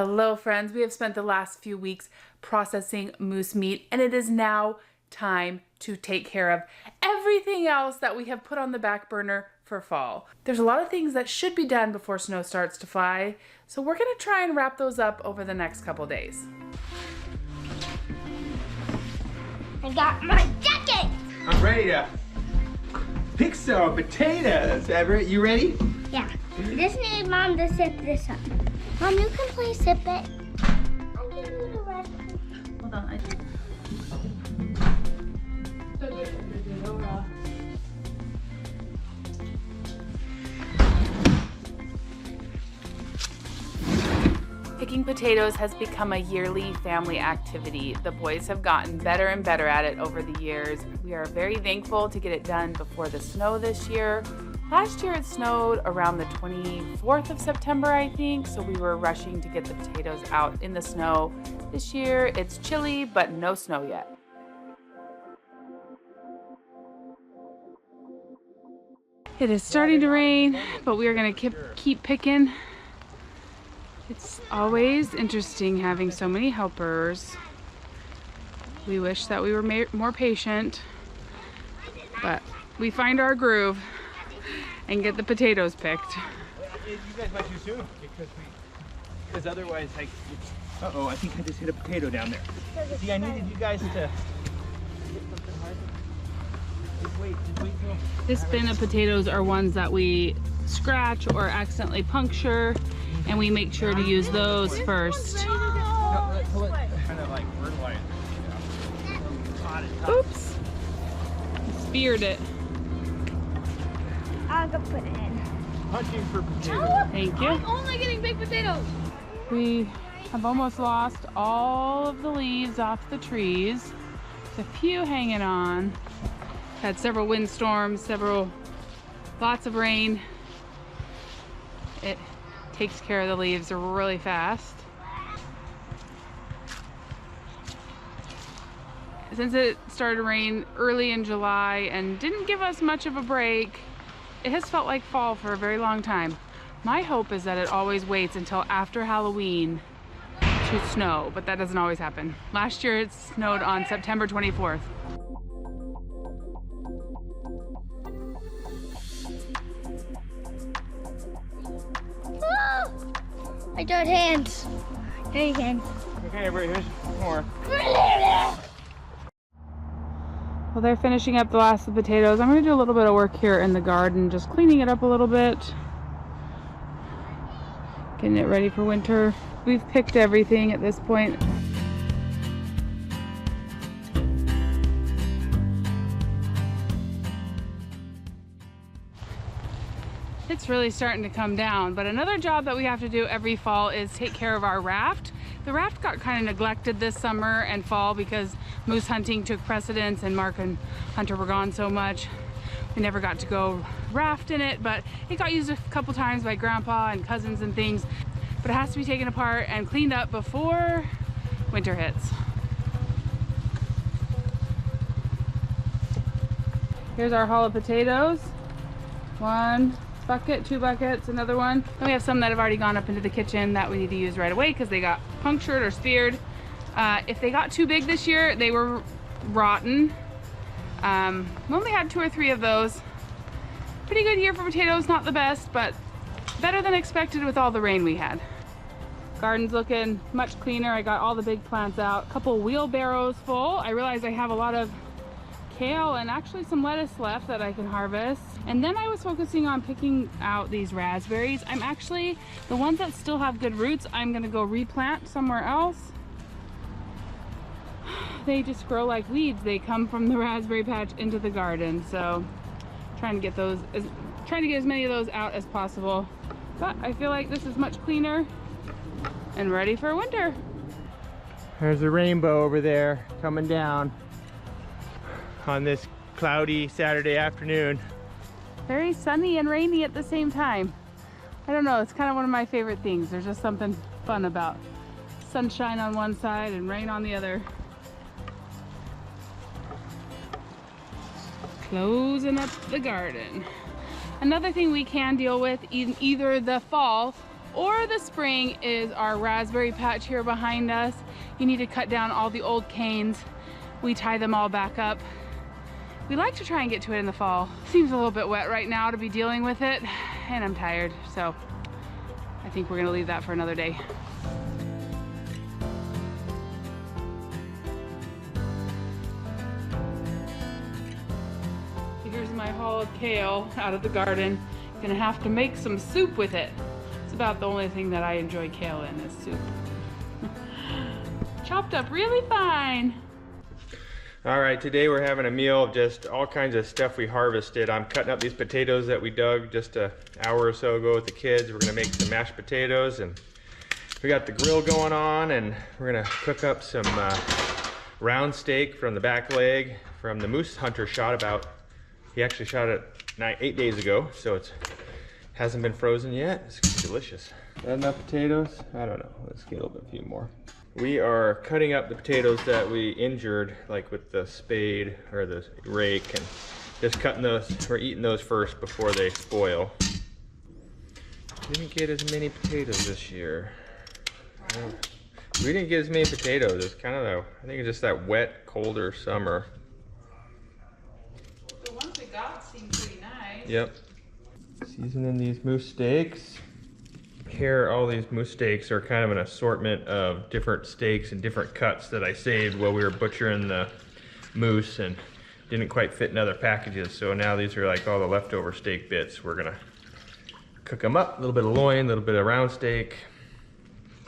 Hello friends, we have spent the last few weeks processing moose meat and it is now time to take care of everything else that we have put on the back burner for fall. There's a lot of things that should be done before snow starts to fly, so we're gonna try and wrap those up over the next couple days. I got my jacket! I'm ready to pick some potatoes. Everett, you ready? Yeah. Just need Mom to zip this up. Mom, you can play zip it. I can do the rest. Hold on, Picking potatoes has become a yearly family activity. The boys have gotten better and better at it over the years. We are very thankful to get it done before the snow this year. Last year it snowed around the 24th of September, I think, so we were rushing to get the potatoes out in the snow. This year it's chilly, but no snow yet. It is starting to rain, but we are going to keep picking. It's always interesting having so many helpers. We wish that we were more patient, but we find our groove and get the potatoes picked. You guys might too soon because otherwise, like, uh-oh, I think I just hit a potato down there. See, I needed you guys to get something hard. Just wait till. This bin of potatoes are ones that we scratch or accidentally puncture, and we make sure to use those first. Kind of like fertilizer. Oops! Speared it. I'll go put it in. Hunting for potatoes. Thank you. I'm only getting big potatoes. We have almost lost all of the leaves off the trees. There's a few hanging on. Had several windstorms, lots of rain. It takes care of the leaves really fast. Since it started to rain early in July and didn't give us much of a break, it has felt like fall for a very long time. My hope is that it always waits until after Halloween to snow, but that doesn't always happen. Last year it snowed on September 24th. I got hands. Hey, hands. Okay, everybody, here's more. Well, they're finishing up the last of the potatoes. I'm going to do a little bit of work here in the garden, just cleaning it up a little bit. Getting it ready for winter. We've picked everything at this point. It's really starting to come down, but another job that we have to do every fall is take care of our raft. The raft got kind of neglected this summer and fall because moose hunting took precedence and Mark and Hunter were gone so much. We never got to go raft in it, but it got used a couple times by Grandpa and cousins and things. But it has to be taken apart and cleaned up before winter hits. Here's our haul of potatoes. One bucket, 2 buckets, another one. Then we have some that have already gone up into the kitchen that we need to use right away because they got punctured or speared. If they got too big this year, they were rotten. We only had 2 or 3 of those. Pretty good year for potatoes, not the best, but better than expected with all the rain we had. Garden's looking much cleaner. I got all the big plants out. A couple wheelbarrows full. I realized I have a lot of kale and actually some lettuce left that I can harvest. And then I was focusing on picking out these raspberries. I'm actually, the ones that still have good roots, I'm gonna go replant somewhere else. They just grow like weeds. They come from the raspberry patch into the garden. So trying to get as many of those out as possible. But I feel like this is much cleaner and ready for winter. There's a rainbow over there coming down on this cloudy Saturday afternoon. Very sunny and rainy at the same time. I don't know, it's kind of one of my favorite things. There's just something fun about sunshine on one side and rain on the other. Closing up the garden. Another thing we can deal with in either the fall or the spring is our raspberry patch here behind us. You need to cut down all the old canes. We tie them all back up. We like to try and get to it in the fall. Seems a little bit wet right now to be dealing with it, and I'm tired, so I think we're gonna leave that for another day. Here's my haul of kale out of the garden. Gonna have to make some soup with it. It's about the only thing that I enjoy kale in is soup. Chopped up really fine. All right, today we're having a meal of just all kinds of stuff we harvested. I'm cutting up these potatoes that we dug just an hour or so ago with the kids. We're gonna make some mashed potatoes, and we got the grill going on, and we're gonna cook up some round steak from the back leg from the moose hunter shot about. He actually shot it 8 days ago, so it hasn't been frozen yet. It's delicious. Is that enough potatoes? I don't know. Let's get a few more. We are cutting up the potatoes that we injured, like with the spade or the rake, and just cutting those. We're eating those first before they spoil. Didn't get as many potatoes this year. We didn't get as many potatoes. It's kind of I think it's just that wet, colder summer. The ones we got seem pretty nice. Yep. Seasoning these moose steaks. Here, all these moose steaks are kind of an assortment of different steaks and different cuts that I saved while we were butchering the moose and didn't quite fit in other packages. So now these are like all the leftover steak bits. We're gonna cook them up, a little bit of loin, a little bit of round steak,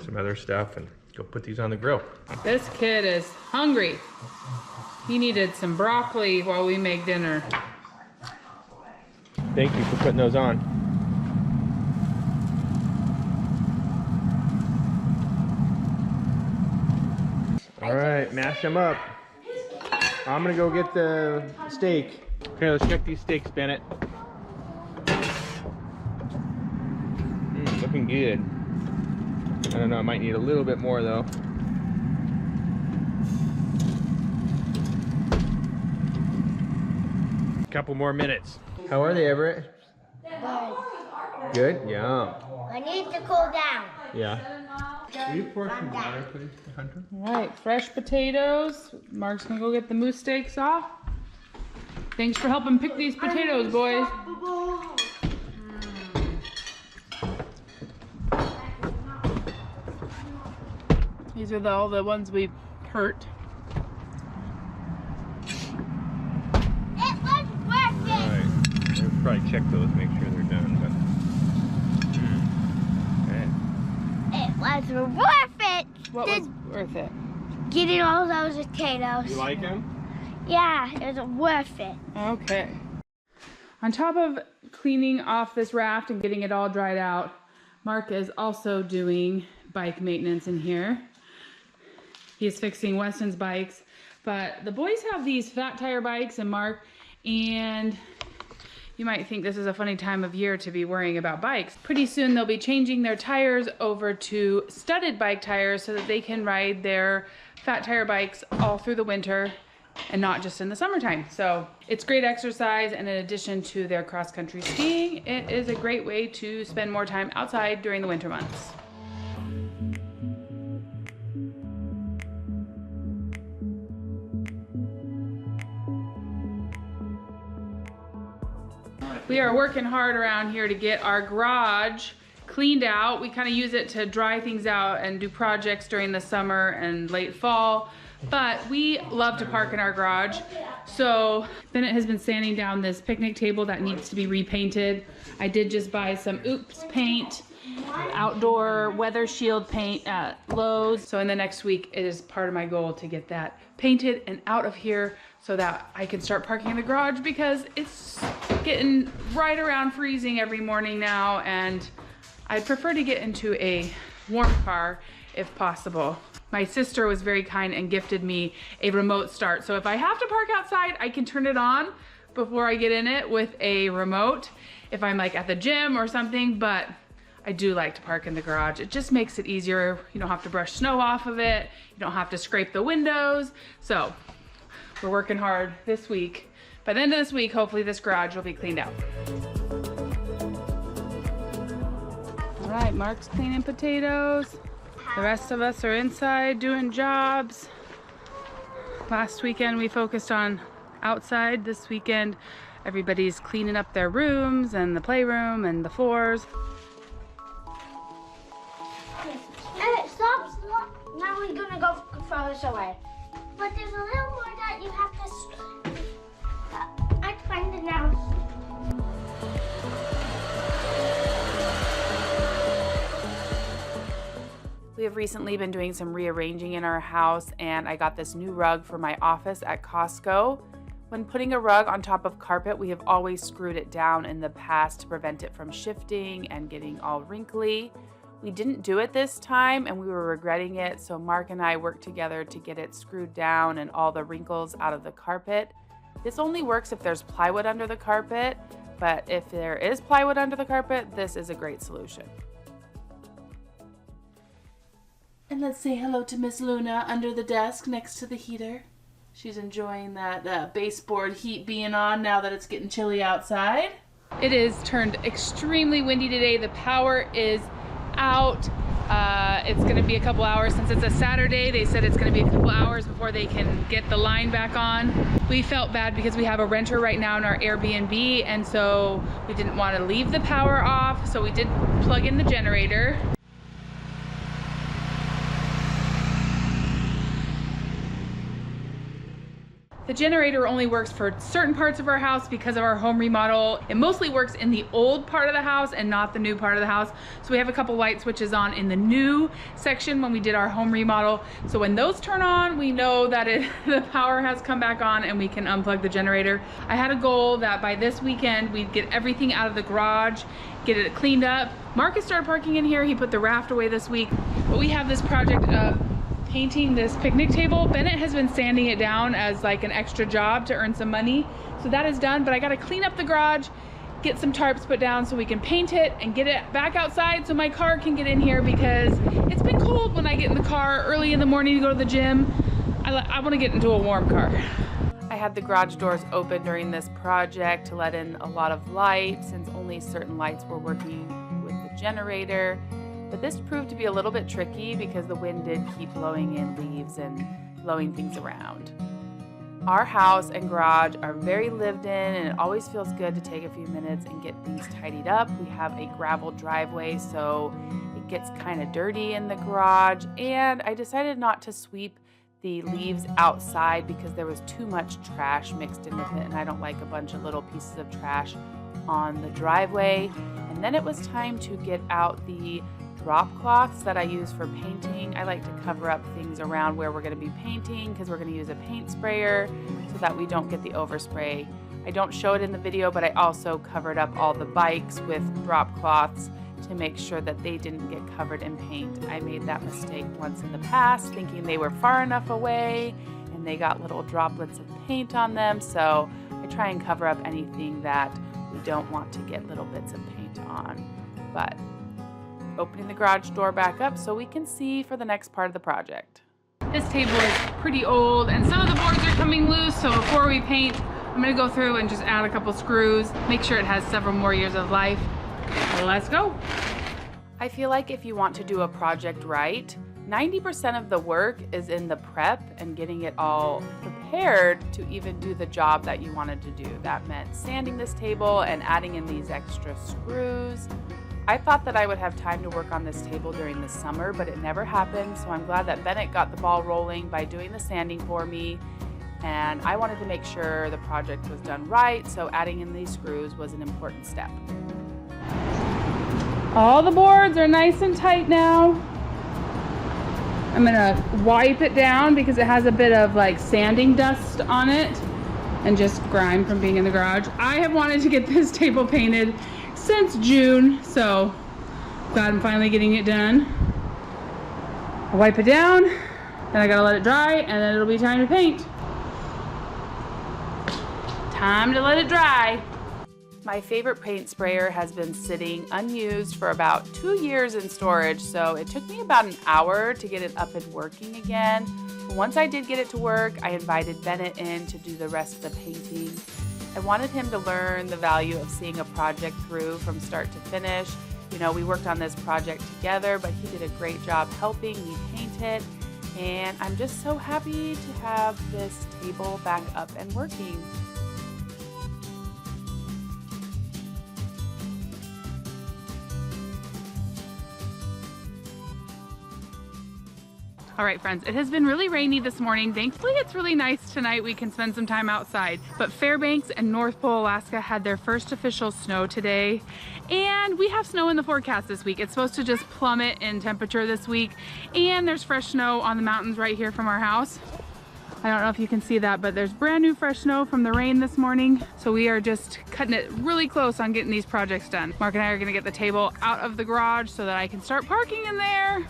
some other stuff, and go put these on the grill. This kid is hungry. He needed some broccoli while we make dinner. Thank you for putting those on. All right, mash them up. I'm gonna go get the steak. Okay, let's check these steaks, Bennett. Looking good. I don't know, I might need a little bit more though. Couple more minutes. How are they, Everett? Good? Yum. I need to cool down. Yeah. Will you pour some water, please, Hunter? All right, fresh potatoes. Mark's gonna go get the moose steaks off. Thanks for helping pick these potatoes, boys. These are all the ones we hurt. It was worth it. Alright, we'll probably check those, make sure they're done, but... It was worth it. What was worth it? Getting all those potatoes. You like them? Yeah, it was worth it. Okay. On top of cleaning off this raft and getting it all dried out, Mark is also doing bike maintenance in here. He's fixing Weston's bikes, but the boys have these fat tire bikes, and Mark, and you might think this is a funny time of year to be worrying about bikes. Pretty soon they'll be changing their tires over to studded bike tires so that they can ride their fat tire bikes all through the winter and not just in the summertime. So it's great exercise, and in addition to their cross-country skiing, it is a great way to spend more time outside during the winter months. We are working hard around here to get our garage cleaned out. We kind of use it to dry things out and do projects during the summer and late fall, but we love to park in our garage. So Bennett has been sanding down this picnic table that needs to be repainted. I did just buy some Oops paint, outdoor weather shield paint at Lowe's. So in the next week, it is part of my goal to get that painted and out of here so that I can start parking in the garage, because it's getting right around freezing every morning now, and I'd prefer to get into a warm car if possible. My sister was very kind and gifted me a remote start. So if I have to park outside, I can turn it on before I get in it with a remote if I'm like at the gym or something, but I do like to park in the garage. It just makes it easier. You don't have to brush snow off of it. You don't have to scrape the windows. So we're working hard this week. By the end of this week, hopefully this garage will be cleaned out. All right, Mark's cleaning potatoes. The rest of us are inside doing jobs. Last weekend we focused on outside. This weekend everybody's cleaning up their rooms and the playroom and the floors. Stop. Now we're gonna go further away. But there's a little more that you have to. I find it now. We have recently been doing some rearranging in our house, and I got this new rug for my office at Costco. When putting a rug on top of carpet, we have always screwed it down in the past to prevent it from shifting and getting all wrinkly. We didn't do it this time and we were regretting it, so Mark and I worked together to get it screwed down and all the wrinkles out of the carpet. This only works if there's plywood under the carpet, but if there is plywood under the carpet, this is a great solution. And let's say hello to Miss Luna under the desk next to the heater. She's enjoying that baseboard heat being on now that it's getting chilly outside. It is turned extremely windy today. The power is out. It's going to be a couple hours since it's a Saturday. They said it's going to be a couple hours before they can get the line back on. We felt bad because we have a renter right now in our Airbnb, and so we didn't want to leave the power off, so we did plug in the generator. The generator only works for certain parts of our house because of our home remodel. It mostly works in the old part of the house and not the new part of the house. So we have a couple light switches on in the new section when we did our home remodel. So when those turn on, we know that the power has come back on and we can unplug the generator. I had a goal that by this weekend, we'd get everything out of the garage, get it cleaned up. Marcus started parking in here. He put the raft away this week. But we have this project of painting this picnic table. Bennett has been sanding it down as like an extra job to earn some money. So that is done, but I gotta clean up the garage, get some tarps put down so we can paint it and get it back outside so my car can get in here, because it's been cold when I get in the car early in the morning to go to the gym. I wanna get into a warm car. I had the garage doors open during this project to let in a lot of light, since only certain lights were working with the generator. But this proved to be a little bit tricky because the wind did keep blowing in leaves and blowing things around. Our house and garage are very lived in, and it always feels good to take a few minutes and get things tidied up. We have a gravel driveway, so it gets kind of dirty in the garage, and I decided not to sweep the leaves outside because there was too much trash mixed in with it, and I don't like a bunch of little pieces of trash on the driveway. And then it was time to get out the drop cloths that I use for painting. I like to cover up things around where we're going to be painting because we're going to use a paint sprayer so that we don't get the overspray. I don't show it in the video, but I also covered up all the bikes with drop cloths to make sure that they didn't get covered in paint. I made that mistake once in the past, thinking they were far enough away and they got little droplets of paint on them, so I try and cover up anything that we don't want to get little bits of paint on. But opening the garage door back up so we can see for the next part of the project. This table is pretty old and some of the boards are coming loose, so before we paint, I'm gonna go through and just add a couple screws, make sure it has several more years of life. Let's go. I feel like if you want to do a project right, 90% of the work is in the prep and getting it all prepared to even do the job that you wanted to do. That meant sanding this table and adding in these extra screws. I thought that I would have time to work on this table during the summer, but it never happened, so I'm glad that Bennett got the ball rolling by doing the sanding for me, and I wanted to make sure the project was done right, so adding in these screws was an important step. All the boards are nice and tight now. I'm gonna wipe it down because it has a bit of like sanding dust on it and just grime from being in the garage. I have wanted to get this table painted since June, so glad I'm finally getting it done. I'll wipe it down, then I gotta let it dry, and then it'll be time to paint. Time to let it dry. My favorite paint sprayer has been sitting unused for about 2 years in storage, so it took me about an hour to get it up and working again. But once I did get it to work, I invited Bennett in to do the rest of the painting. I wanted him to learn the value of seeing a project through from start to finish, You know, we worked on this project together, but he did a great job helping me paint it. And I'm just so happy to have this table back up and working. All right, friends, it has been really rainy this morning. Thankfully, it's really nice tonight. We can spend some time outside. But Fairbanks and North Pole, Alaska had their first official snow today. And we have snow in the forecast this week. It's supposed to just plummet in temperature this week. And there's fresh snow on the mountains right here from our house. I don't know if you can see that, but there's brand new fresh snow from the rain this morning. So we are just cutting it really close on getting these projects done. Mark and I are gonna get the table out of the garage so that I can start parking in there,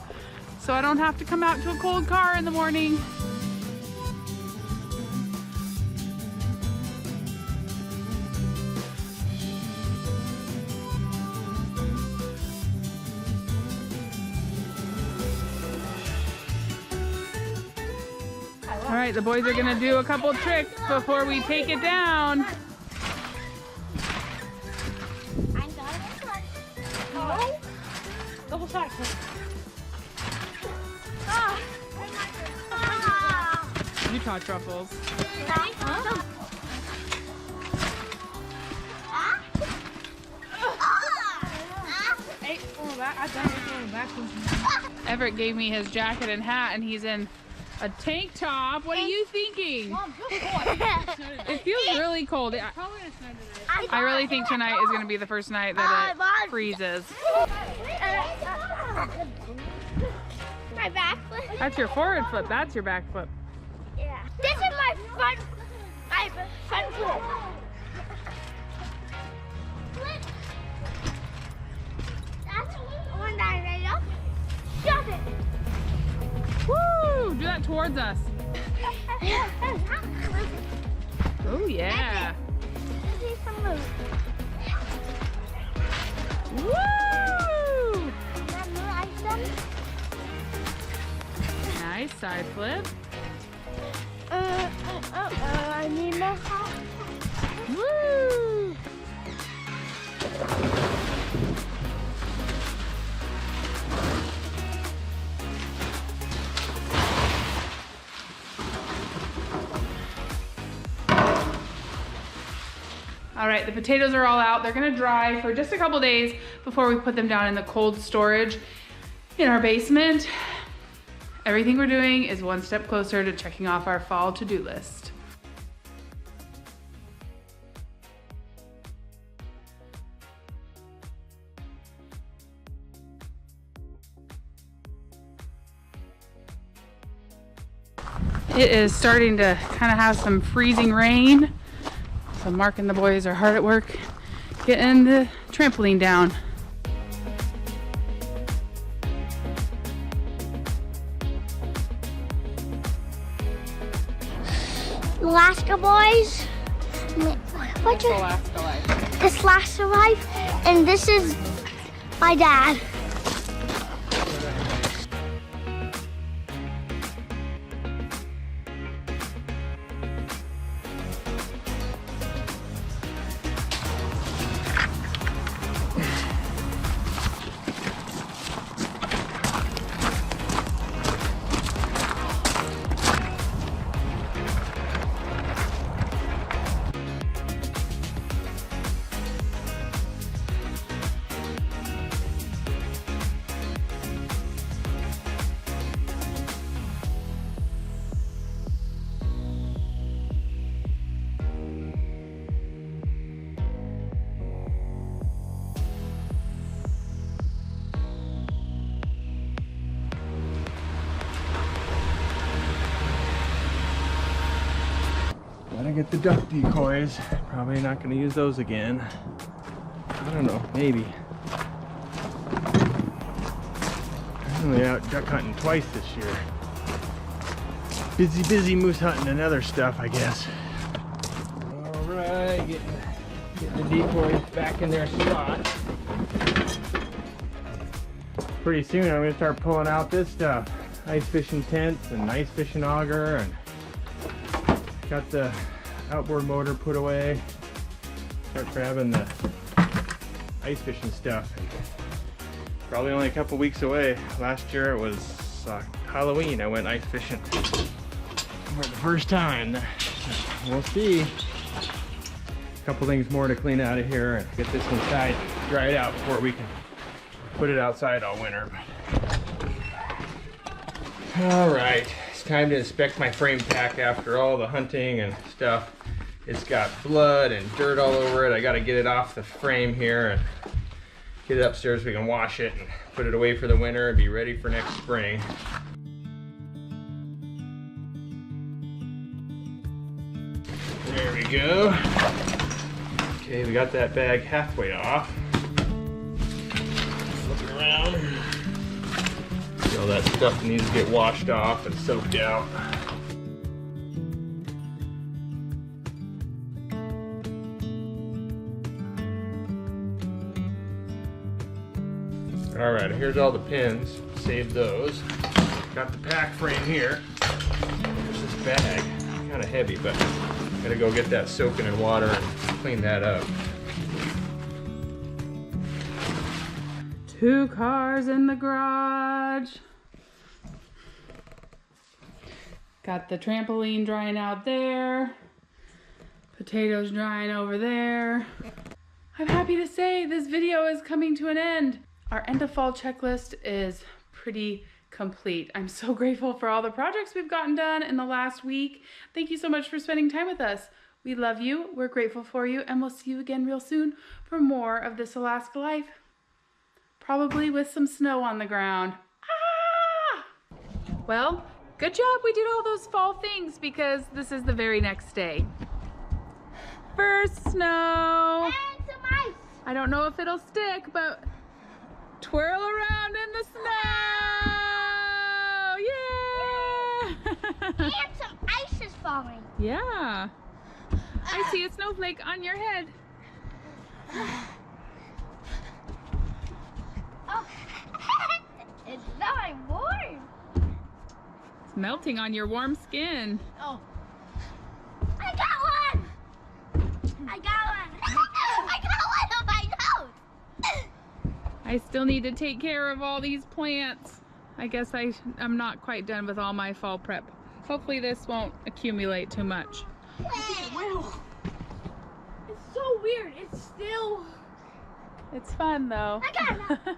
so I don't have to come out to a cold car in the morning. All right, the boys are gonna do a couple tricks before we take it down. I'm going to double side. Utah truffles. Everett gave me his jacket and hat, and he's in a tank top. What are you thinking? It feels really cold. I really think tonight is going to be the first night that it freezes. My back flip. That's your forward flip. That's your back flip. Yeah. This is my front flip. Flip. That's one that right up. Shove it. Woo! Do that towards us. Oh yeah. This is some move. Woo! Nice side flip. I need more help. Woo! All right, the potatoes are all out. They're gonna dry for just a couple days before we put them down in the cold storage in our basement. Everything we're doing is one step closer to checking off our fall to-do list. It is starting to kind of have some freezing rain. So Mark and the boys are hard at work getting the trampoline down. Alaska boys. What's your Alaska Life. This Alaska Life, and this is my dad. Gotta get the duck decoys. Probably not gonna use those again. I don't know, maybe. I'm only out duck hunting twice this year. Busy moose hunting and other stuff, I guess. All right, get the decoys back in their spot. Pretty soon I'm gonna start pulling out this stuff. Ice fishing tents and ice fishing auger, and got the outboard motor put away. Start grabbing the ice fishing stuff and Probably only a couple weeks away. Last year it was Halloween. I went ice fishing for the first time. We'll see. A couple things more to clean out of here and get this inside dried out before we can put it outside all winter. All right, it's time to inspect my frame pack after all the hunting and stuff. It's got blood and dirt all over it. I got to get it off the frame here and get it upstairs so we can wash it and put it away for the winter and be ready for next spring. There we go. Okay, we got that bag halfway off. Flip it around. See all that stuff needs to get washed off and soaked out. All right, here's all the pins. Save those. Got the pack frame here. Here's this bag. Kind of heavy, but gotta go get that soaking in water and clean that up. 2 cars in the garage. Got the trampoline drying out there. Potatoes drying over there. I'm happy to say this video is coming to an end. Our end of fall checklist is pretty complete. I'm so grateful for all the projects we've gotten done in the last week. Thank you so much for spending time with us. We love you, we're grateful for you, and we'll see you again real soon for more of This Alaska Life. Probably with some snow on the ground. Ah! Well, good job we did all those fall things because this is the very next day. First snow. And some ice. I don't know if it'll stick, but twirl around in the snow! Yeah! And some ice is falling. Yeah. I see a snowflake on your head. Oh, it's not warm. It's melting on your warm skin. Oh, I got one. I got one. I got one on my nose. I still need to take care of all these plants. I guess I'm not quite done with all my fall prep. Hopefully this won't accumulate too much. Wow. It's so weird. It's still. It's fun though. I got it.